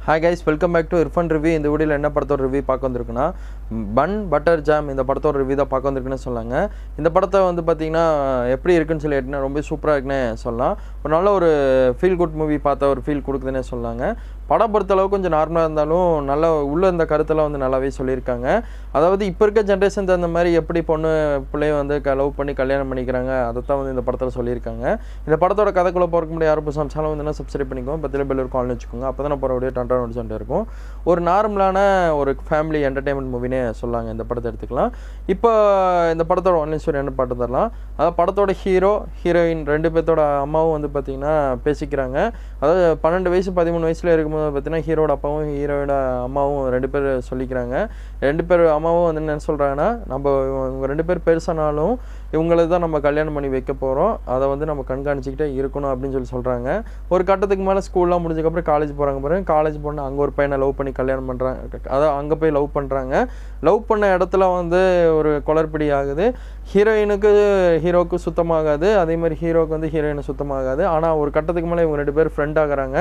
Hi guys, welcome back to Irfan Review. இந்த வீடியோல என்ன படத்தோட ரிவ்யூ பார்க்க வந்திருக்குன்னா பன் பட்டர் ஜாம் இந்த படத்தோட ரிவ்யூ தான் பார்க்க வந்திருக்குன்னு சொல்லாங்க. இந்த படத்தை வந்து பார்த்தீங்கன்னா எப்படி இருக்குன்னு சொல்லிட்டுனா ரொம்ப சூப்பராக இருக்குன்னே சொல்லலாம். ஒரு நல்ல ஒரு ஃபீல் குட் மூவி பார்த்த ஒரு ஃபீல் கொடுக்குதுன்னே சொல்லாங்க. படம் பொறுத்தளவு கொஞ்சம் நார்மலாக இருந்தாலும் நல்ல உள்ள இந்த கருத்தெல்லாம் வந்து நல்லாவே சொல்லியிருக்காங்க. அதாவது இப்போ இருக்க ஜென்ரேஷன் தகுந்த மாதிரி எப்படி பொண்ணு பிள்ளைய வந்து லவ் பண்ணி கல்யாணம் பண்ணிக்கிறாங்க அதை தான் வந்து இந்த படத்தில் சொல்லியிருக்காங்க. இந்த படத்தோட கதைக்குள்ளே போகிறக்கு முடியாது யாரும் சமைச்சாலும் வந்து சப்ஸ்கிரைப் பண்ணிக்கோங்க, பத்தில பெல் ஒரு கால்னு வச்சுக்கோங்க. அப்போ தான் போகிற வீடியோ நோட்டிச்சுட்டு இருக்கும். ஒரு நார்மலான ஒரு ஃபேமிலி என்டர்டைன்மெண்ட் மூவினே சொல்லாங்க. இந்த படத்தை எடுத்துக்கலாம். இப்போ இந்த படத்தோட ஒன்லைன் ஸ்டோரி என்ன பாட்டு தரலாம். அதாவது படத்தோட ஹீரோ ஹீரோயின் ரெண்டு பேர்த்தோட அம்மாவும் வந்து பார்த்தீங்கன்னா பேசிக்கிறாங்க. அதாவது 12 வயசு 13 வயசில் இருக்கும்போது பார்த்தீங்கன்னா ஹீரோட அப்பாவும் ஹீரோட அம்மாவும் ரெண்டு பேர் சொல்லிக்கிறாங்க. ரெண்டு பேர் அம்மாவும் வந்து என்ன சொல்கிறாங்கன்னா, நம்ம இவங்க ரெண்டு பேர் பெருசானாலும் இவங்களுக்கு தான் நம்ம கல்யாணம் பண்ணி வைக்க போகிறோம், அதை வந்து நம்ம கண்காணிச்சிக்கிட்டே இருக்கணும் அப்படின்னு சொல்கிறாங்க. ஒரு கட்டத்துக்கு மேலே ஸ்கூல்லாம் முடிஞ்சதுக்கப்புறம் காலேஜ் போகிறாங்க பாருங்க. காலேஜ் போனால் அங்கே ஒரு பையனை லவ் பண்ணி கல்யாணம் பண்ணுறாங்க. அதாவது அங்கே போய் லவ் பண்ணுறாங்க. லவ் பண்ண இடத்துல வந்து ஒரு குளறுபடி ஆகுது. ஹீரோவுக்கு சுத்தமாகாது, அதே மாதிரி ஹீரோவுக்கு வந்து ஹீரோயினு சுத்தமாகாது. ஆனால் ஒரு கட்டத்துக்கு மேலே இவங்க ரெண்டு பேர் ஃப்ரெண்ட் ஆகுறாங்க.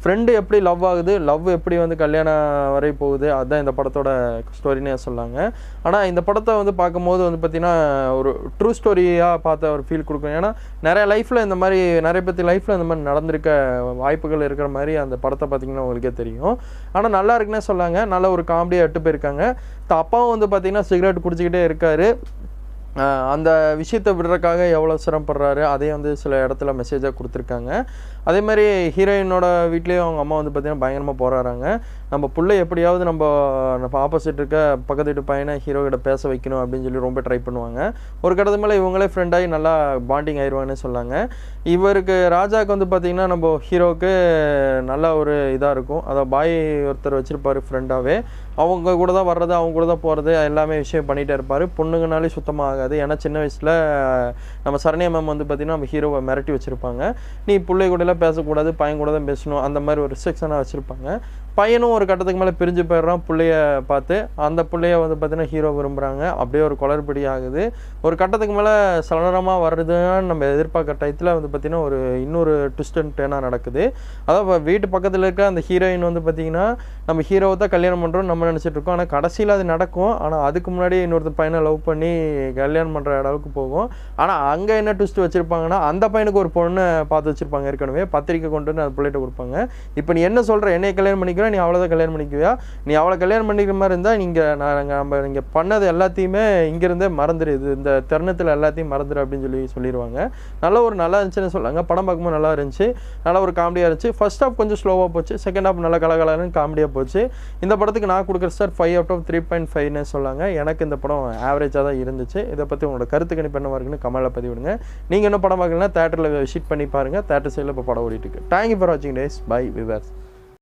ஃப்ரெண்டு எப்படி லவ் ஆகுது, லவ் எப்படி வந்து கல்யாணம் வரை போகுது, அதுதான் இந்த படத்தோட ஸ்டோரினே சொல்லாங்க. ஆனால் இந்த படத்தை வந்து பார்க்கும்போது வந்து பார்த்திங்கன்னா ஒரு ட்ரூ ஸ்டோரியாக பார்த்த ஒரு ஃபீல் கொடுக்கும். ஏன்னா நிறைய லைஃப்பில் இந்த மாதிரி நிறைய பேர் லைஃப்பில் இந்த மாதிரி நடந்திருக்க வாய்ப்புகள் இருக்கிற மாதிரி அந்த படத்தை பார்த்திங்கன்னா உங்களுக்கே தெரியும். ஆனால் நல்லா இருக்குன்னே சொல்லாங்க. நல்ல ஒரு காமெடியாக எட்டு போயிருக்காங்க. அப்பாவும் வந்து பார்த்திங்கன்னா சிகரெட் குடிச்சிக்கிட்டே இருக்கார். அந்த விஷயத்தை விடுறதுக்காக எவ்வளோ சிரமப்படுறாரு அதையும் வந்து சில இடத்துல மெசேஜாக கொடுத்துருக்காங்க. அதே மாதிரி ஹீரோயினோட வீட்லேயும் அவங்க அம்மா வந்து பார்த்திங்கன்னா பயங்கரமாக போராடுறாங்க. நம்ம பிள்ளை எப்படியாவது நம்ம ஆப்போசிட் இருக்க பக்கத்து வீட்டு பையனை ஹீரோகிட்ட பேச வைக்கணும் அப்படின்னு சொல்லி ரொம்ப ட்ரை பண்ணுவாங்க. ஒரு கட்டத்து மேலே இவங்களே ஃப்ரெண்டாகி நல்லா பாண்டிங் ஆயிடுவாங்கன்னு சொல்லாங்க. இவருக்கு ராஜாவுக்கு வந்து பார்த்திங்கன்னா நம்ம ஹீரோவுக்கு நல்ல ஒரு இதாக இருக்கும். அதை பாய் ஒருத்தர் வச்சுருப்பார் ஃப்ரெண்டாகவே. அவங்க கூட தான் வர்றது, அவங்க கூட தான் போகிறது, எல்லாமே விஷயம் பண்ணிகிட்டே இருப்பார். பொண்ணுங்கனாலே சுத்தமாக ஆகாது. ஏன்னா சின்ன வயசில் நம்ம சரண்யா மேம் வந்து பார்த்திங்கன்னா நம்ம ஹீரோவை மிரட்டி வச்சுருப்பாங்க. நீ பிள்ளை கூடலாம் பேசக்கூடாது, பையன் கூட தான் பேசணும், அந்த மாதிரி ஒரு ரிஸ்ட்ரிக்ஷனாக வச்சுருப்பாங்க. பையனும் ஒரு கட்டத்துக்கு மேலே பிரிஞ்சு போயிடுறான் பிள்ளைய பார்த்து. அந்த பிள்ளைய வந்து பார்த்தீங்கன்னா ஹீரோ விரும்புகிறாங்க. அப்படியே ஒரு குளறுபடி ஆகுது. ஒரு கட்டத்துக்கு மேலே சலனமாக வருதுன்னு நம்ம எதிர்பார்க்குற டயத்தில் வந்து பார்த்திங்கன்னா ஒரு இன்னொரு ட்விஸ்ட் அண்ட் டர்னாக நடக்குது. அதாவது வீட்டு பக்கத்தில் இருக்க அந்த ஹீரோயின் வந்து பார்த்திங்கன்னா நம்ம ஹீரோவை தான் கல்யாணம் பண்ணுறோம் நம்ம நினச்சிட்டு இருக்கோம். ஆனால் கடைசியில் அது நடக்கும். ஆனால் அதுக்கு முன்னாடி இன்னொருத்த பையனை லவ் பண்ணி கல்யாணம் பண்ணுற அளவுக்கு போகும். ஆனால் அங்கே என்ன ட்விஸ்ட் வச்சுருப்பாங்கன்னா, அந்த பையனுக்கு ஒரு பொண்ணை பார்த்து வச்சுருப்பாங்க. ஏற்கனவே பத்திரிக்கை கொண்டு வந்து அந்த பிள்ளைகிட்ட கொடுப்பாங்க. இப்போ நீ என்ன சொல்கிற, என்னை கல்யாணம் பண்ணிக்கிற, நீ அவ்வளோதான் கல்யாணம் பண்ணிக்குவியா, நீ அவளை கல்யாணம் பண்ணிக்கிற மாதிரி இருந்தால் நீங்கள் பண்ணது எல்லாத்தையுமே இங்கேருந்தே மறந்துடு, இது இந்த தருணத்தில் எல்லாத்தையும் மறந்துடு அப்படின்னு சொல்லிடுவாங்க. நல்லா இருந்துச்சுன்னு சொல்லாங்க. படம் பார்க்கும்போது நல்லா இருந்துச்சு. நல்லா ஒரு காமெடியாக இருந்துச்சு. ஃபர்ஸ்ட் ஹாஃப் கொஞ்சம் ஸ்லோவாக போச்சு, செகண்ட் ஹாஃப் நல்லா கலகலன்னு காமெடியாக போச்சு. இந்த படத்துக்கு நான் கொடுக்குற ஸ்டார் 5/3.5ன்னு சொல்லாங்க. எனக்கு இந்த படம் ஆவரேஜாக தான் இருந்துச்சு. இதை பற்றி உங்களோட கருத்து கணிப்பு என்னவா இருக்குன்னு கமெண்ட்டில் பதிவிடுங்க. நீங்கள் இன்னும் படம் பார்க்கலன்னா தேட்டரில் விசிட் பண்ணி பாருங்கள். தேட்டர் சைடில் இப்போ படம் ஓடிட்டு இருக்கு. தேங்க்யூ ஃபார் வாட்சிங் டேஸ். Bye viewers.